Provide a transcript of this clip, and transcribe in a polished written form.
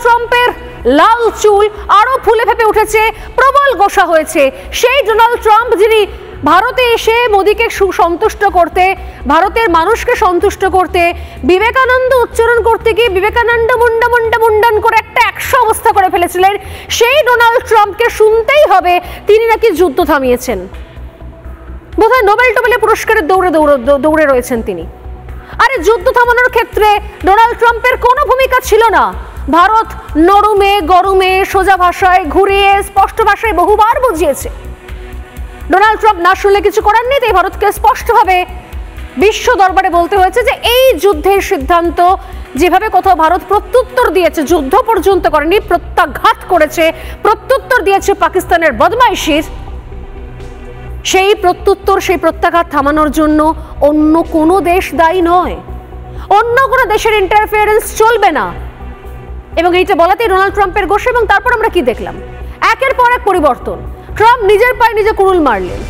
ট্রাম্পের লাল চুল আরো ফুলে ফেপে উঠেছে, প্রবল গোসা হয়েছে। সেই ডোনাল্ড ট্রাম্প যিনি ভারতে এসে মোদীকে সুসন্তুষ্ট করতে, ভারতের মানুষকে সন্তুষ্ট করতে, বিবেকানন্দ উচ্চারণ করতে গিয়ে বিবেকানন্দ মুন্ডা মুন্ডা মুন্ডন করে একটা 100 অবস্থা করে ফেলেছিলেন, সেই ডোনাল্ড ট্রাম্পকে শুনতেই হবে তিনি নাকি যুদ্ধ থামিয়েছেন। বোধহয় নোবেল পুরস্কারের দৌড়ে রয়েছেন তিনি। আরে যুদ্ধ থামানোর ক্ষেত্রে ডোনাল্ড ট্রাম্পের কোনো ভূমিকা ছিল না। ভারত নরমে গরমে সোজা ভাষায় ঘুরিয়ে স্পষ্ট ভাষায় বহুবার বুঝিয়েছে। ডোনাল্ড ট্রাম্প না শুনলে কিছু করার নেই, তাই ভারতকে স্পষ্টভাবে বিশ্ব দরবারে বলতে হয়েছে যে এই যুদ্ধের সিদ্ধান্ত, যেভাবে কোথাও ভারত প্রত্যুত্তর দিয়েছে, যুদ্ধ পর্যন্ত করেনি, প্রত্যাঘাত করেছে, প্রত্যুত্তর দিয়েছে পাকিস্তানের বদমাইশির, সেই প্রত্যুত্তর সেই প্রত্যাঘাত থামানোর জন্য অন্য কোনো দেশ দায়ী নয়, অন্য কোনো দেশের ইন্টারফিয়ারেন্স চলবে না। এবং এইটা বলাতেই ডোনাল্ড ট্রাম্পের গোসা। এবং তারপর আমরা কি দেখলাম? একের পর এক পরিবর্তন। ট্রাম্প নিজের পায়ে নিজে কুড়ুল মারলেন।